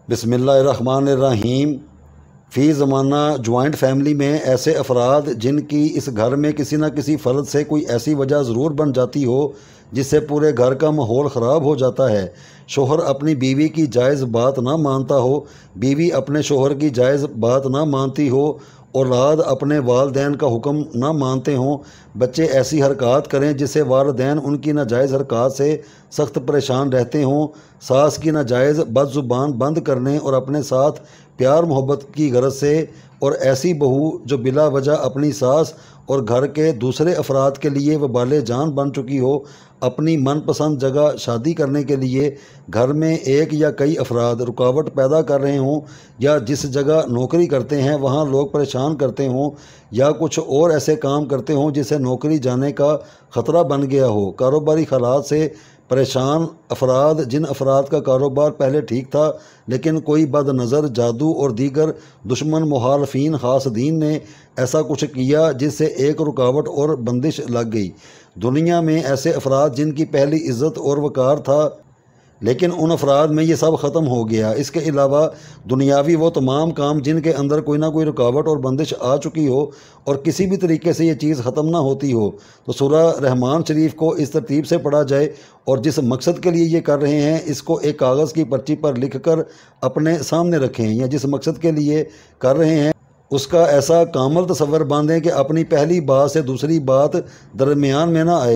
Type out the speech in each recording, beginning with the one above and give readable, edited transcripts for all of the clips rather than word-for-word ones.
بسم اللہ الرحمن الرحیم۔ فی زمانہ جوائنٹ فیملی میں ایسے افراد جن کی اس گھر میں کسی نہ کسی فرد سے کوئی ایسی وجہ ضرور بن جاتی ہو جس سے پورے گھر کا ماحول خراب ہو جاتا ہے۔ شوہر اپنی بیوی کی جائز بات نہ مانتا ہو، بیوی اپنے شوہر کی جائز بات نہ مانتی ہو، اولاد اپنے والدین کا حکم نہ مانتے ہوں، بچے ایسی حرکات کریں جس سے والدین ان کی ناجائز حرکات سے سخت پریشان رہتے ہوں، ساس کی ناجائز بد زبان بند کرنے اور اپنے ساتھ پیار محبت کی غرض سے، اور ایسی بہو جو بلا وجہ اپنی ساس اور گھر کے دوسرے افراد کے لیے وبال جان بن چکی ہو، اپنی من پسند جگہ شادی کرنے کے لیے گھر میں ایک یا کئی افراد رکاوٹ پیدا کر رہے ہوں، یا جس جگہ نوکری کرتے ہیں وہاں لوگ پریشان کرتے ہوں، یا کچھ اور ایسے کام کرتے ہوں جس سے نوکری جانے کا خطرہ بن گیا ہو، کاروباری حالات سے پریشان افراد، جن افراد کا کاروبار پہلے ٹھیک تھا لیکن کوئی بد نظر، جادو اور دیگر دشمن مخالفین حاسدین نے ایسا کچھ کیا جس سے ایک رکاوٹ اور بندش لگ گئی۔ دنیا میں ایسے افراد جن کی پہلی عزت اور وقار تھا لیکن ان افراد میں یہ سب ختم ہو گیا۔ اس کے علاوہ دنیاوی وہ تمام کام جن کے اندر کوئی نہ کوئی رکاوٹ اور بندش آ چکی ہو اور کسی بھی طریقے سے یہ چیز ختم نہ ہوتی ہو، تو سورہ رحمان شریف کو اس ترتیب سے پڑھا جائے اور جس مقصد کے لیے یہ کر رہے ہیں اس کو ایک کاغذ کی پرچی پر لکھ کر اپنے سامنے رکھیں، یا جس مقصد کے لیے کر رہے ہیں اس کا ایسا کامل تصور باندھیں کہ اپنی پہلی بات سے دوسری بات درمیان میں نہ آئے۔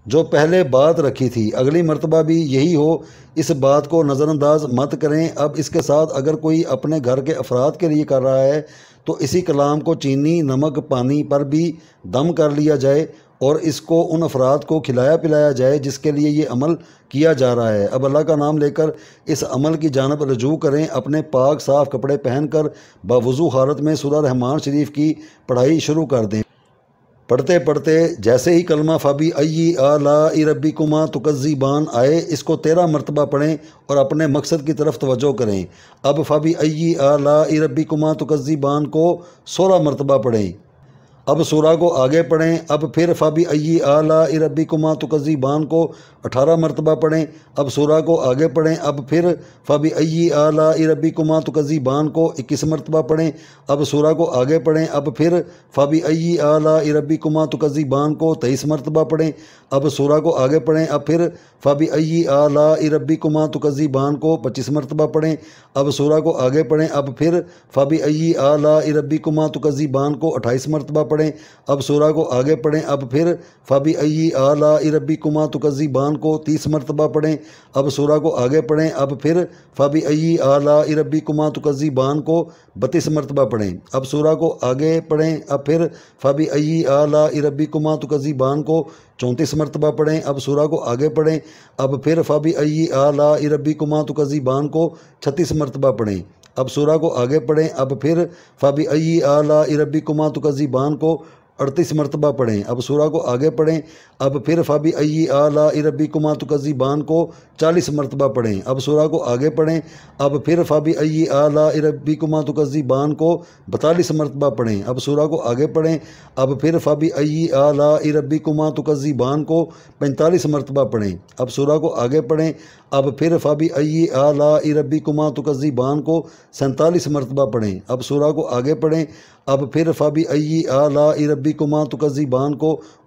جو پہلے بات رکھی تھی اگلی مرتبہ بھی یہی ہو، اس بات کو نظر انداز مت کریں۔ اب اس کے ساتھ اگر کوئی اپنے گھر کے افراد کے لیے کر رہا ہے تو اسی کلام کو چینی، نمک، پانی پر بھی دم کر لیا جائے اور اس کو ان افراد کو کھلایا پلایا جائے جس کے لیے یہ عمل کیا جا رہا ہے۔ اب اللہ کا نام لے کر اس عمل کی جانب رجوع کریں، اپنے پاک صاف کپڑے پہن کر باوضو حالت میں سورہ رحمان شریف کی پڑھائی شروع کر دیں۔ پڑھتے پڑھتے جیسے ہی کلمہ فبی ای آلاء ربکما تکذبان آئے اس کو 13 مرتبہ پڑھیں اور اپنے مقصد کی طرف توجہ کریں۔ اب فبی ای آلاء ربکما تکذبان کو 16 مرتبہ پڑھیں۔ اب سورہ کو آگے پڑھیں، اب پھر فبی ای آلاء ربکما تکذبان کو 18 مرتبہ پڑھیں۔ اب سورہ کو آگے پڑھیں، اب پھر فبی ای آلاء ربکما تکذبان کو 21 مرتبہ پڑھیں۔ اب سورہ کو آگے پڑھیں، اب پھر فبی ای آلاء ربکما تکذبان کو 23 مرتبہ پڑھیں۔ اب سورہ کو آگے پڑھیں، اب پھر فبی ای آلاء ربکما تکذبان کو 25 مرتبہ پڑھیں۔ اب سورہ کو آگے پڑھیں، اب پھر فبی ای آلاء ربکما تکذبان کو 28 مرتبہ پڑھیں۔ اب سورہ کو آگے پڑھیں، اب پھر فبی ای آلاء ربکما تکذبان کو 30 مرتبہ پڑھیں۔ اب سورہ کو آگے پڑھیں، اب پھر فبی ای آلاء ربکما تکذبان کو 32 مرتبہ پڑھیں۔ اب سورہ کو آگے پڑھیں، اب پھر فبی ای آلاء ربکما تکذبان کو 34 مرتبہ پڑھیں۔ اب سورہ کو آگے پڑھیں، اب پھر فبی ای آلاء ربکما تکذبان کو 36 مرتبہ پڑھیں۔ اب سورہ کو آگے پڑھیں، اب پھر فبی ای آلاء ربکما تکذبان کو 38 مرتبہ پڑھیں۔ اب سورہ کو آگے پڑھیں، اب پھر فبی ای آلاء ربکما تکذبان کو 40 مرتبہ پڑھیں۔ اب سورہ کو آگے پڑھیں، اب پھر فبی ای آلاء ربکما تکذبان کو 42 مرتبہ پڑھیں۔ اب سورہ کو آگے پڑھیں، اب پھر فبی ای آلاء ربکما تکذبان کو 45 مرتبہ پڑھیں۔ اب سورہ کو آگے پڑھیں، اب پھر فبی ای آلاء ربکما تکذبان کو 47 مرتبہ پڑھیں۔ اب سورہ کو آگے پڑھیں، اب پھر فبی ای آلاء ربکما تکذبان کو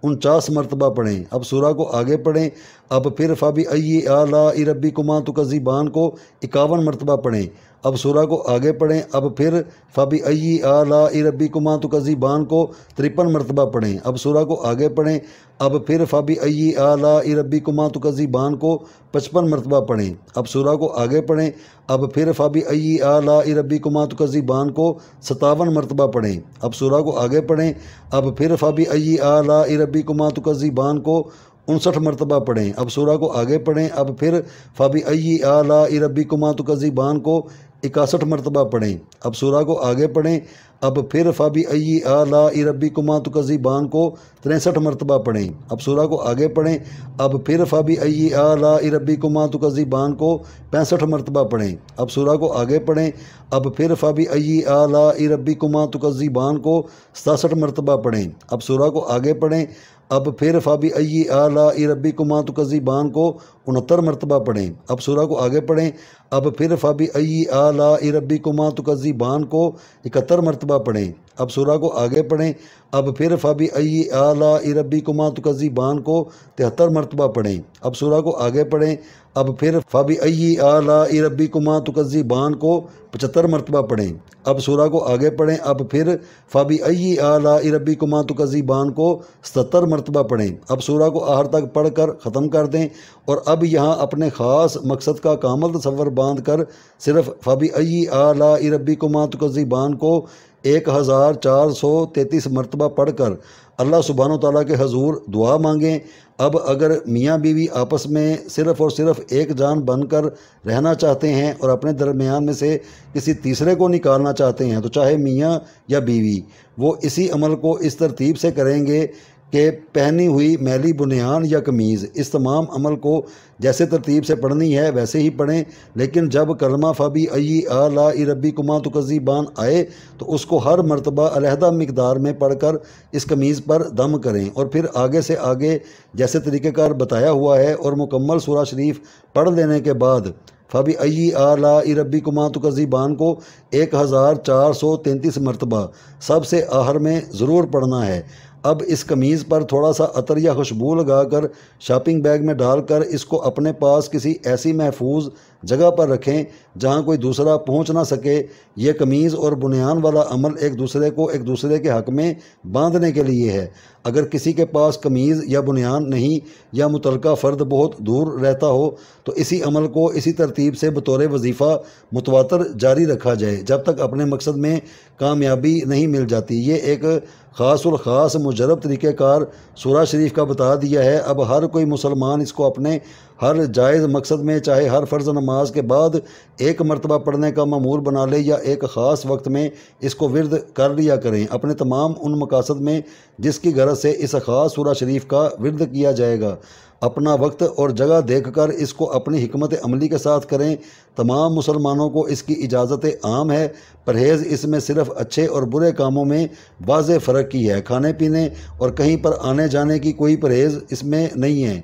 49 مرتبہ پڑھیں۔ اب سورہ کو آگے پڑھیں، اب پھر فبی ای آلاء ربکما تکذبان کو 51 مرتبہ پڑھیں۔ اب سورہ کو آگے پڑھیں، اب پھر فبی ای آلاء ربکما تکذبان کو 53 مرتبہ پڑھیں۔ اب سورہ کو آگے پڑھیں، اب پھر فبی ای آلاء ربکما تکذبان کو 55 مرتبہ پڑھیں۔ اب سورہ کو آگے پڑھیں، اب پھر فبی ای آلاء ربکما تکذبان کو 57 مرتبہ پڑھیں۔ اب سورہ کو آگے پڑھیں، اب پھر فبی ای آلاء ربکما تکذبان کو 59 مرتبہ پڑھیں۔ اب سورہ کو آگے پڑھیں، اب پھر فبی ای آلاء ربکما تکذبان کو 61 مرتبہ پڑھیں۔ اب سورہ کو آگے پڑھیں، اب پھر فبی ای آلاء ربکما تکذبان کو 63 مرتبہ پڑھیں۔ اب سورہ کو آگے پڑھیں، اب پھر فبی ای آلاء ربکما تکذبان کو 65 مرتبہ پڑھیں۔ اب سورہ کو آگے پڑھیں، اب پھر فبی ای آلاء ربکما تکذبان کو 67 مرتبہ پڑھیں۔ اب سورہ کو آگے پڑھیں، اب پھر فبی ای آلاء ربکما تکذبان کو 69 مرتبہ پڑھیں۔ اب سورہ کو آگے پڑھیں، اب پھر فبی ای آلاء ربکما تکذبان کو 71 مرتبہ پڑھیں۔ اب سورہ کو آگے پڑھیں۔ اب پھر فبی ای آلاء ربکما تکذبان کو 73 مرتبہ پڑھیں۔ اب سورہ کو آگے پڑھیں۔ اب پھر فبی ای آلاء ربکما تکذبان کو 75 مرتبہ پڑھیں۔ اب سورہ کو آگے پڑھیں۔ اب پھر فبی ای آلاء ربکما تکذبان کو 77 مرتبہ پڑھیں۔ اب سورہ کو آخر تک پڑھ کر ختم کر دیں، اور اب یہاں اپنے خاص مقصد کا کامل تصور باندھ کر صرف فبی ای آلاء ربکما تکذبان کو 1433 مرتبہ پڑھ کر اللہ سبحانہ و تعالیٰ کے حضور دعا مانگیں۔ اب اگر میاں بیوی آپس میں صرف اور صرف ایک جان بن کر رہنا چاہتے ہیں اور اپنے درمیان میں سے کسی تیسرے کو نکالنا چاہتے ہیں، تو چاہے میاں یا بیوی، وہ اسی عمل کو اس ترتیب سے کریں گے کہ پہنی ہوئی میلی بنیان یا قمیض، اس تمام عمل کو جیسے ترتیب سے پڑھنی ہے ویسے ہی پڑھیں، لیکن جب کلمہ فبی ای آلاء ربکما تکذبان آئے تو اس کو ہر مرتبہ علیحدہ مقدار میں پڑھ کر اس قمیض پر دم کریں، اور پھر آگے سے آگے جیسے طریقہ کار بتایا ہوا ہے، اور مکمل سورہ شریف پڑھ لینے کے بعد فبی ای آلاء ربکما تکذبان کو 1433 مرتبہ سب سے آخر میں ضرور پڑھنا ہے۔ اب اس قمیض پر تھوڑا سا عطر یا خوشبو لگا کر شاپنگ بیگ میں ڈال کر اس کو اپنے پاس کسی ایسی محفوظ جگہ پر رکھیں جہاں کوئی دوسرا پہنچ نہ سکے۔ یہ قمیض اور بنیان والا عمل ایک دوسرے کو ایک دوسرے کے حق میں باندھنے کے لیے ہے۔ اگر کسی کے پاس قمیض یا بنیان نہیں یا متعلقہ فرد بہت دور رہتا ہو تو اسی عمل کو اسی ترتیب سے بطور وظیفہ متواتر جاری رکھا جائے جب تک اپنے مقصد میں کامیابی نہیں مل جاتی۔ یہ ایک خاص الخاص مجرب طریقہ کار سورہ شریف کا بتا دیا ہے۔ اب ہر کوئی مسلمان اس کو اپنے ہر جائز مقصد میں، چاہے ہر فرض نماز کے بعد ایک مرتبہ پڑھنے کا معمول بنا لے یا ایک خاص وقت میں اس کو ورد کر لیا کریں، اپنے تمام ان مقاصد میں جس کی غرض سے اس خاص سورہ شریف کا ورد کیا جائے گا۔ اپنا وقت اور جگہ دیکھ کر اس کو اپنی حکمت عملی کے ساتھ کریں۔ تمام مسلمانوں کو اس کی اجازت عام ہے۔ پرہیز اس میں صرف اچھے اور برے کاموں میں واضح فرق کی ہے، کھانے پینے اور کہیں پر آنے جانے کی کوئی پرہیز اس میں نہیں ہے۔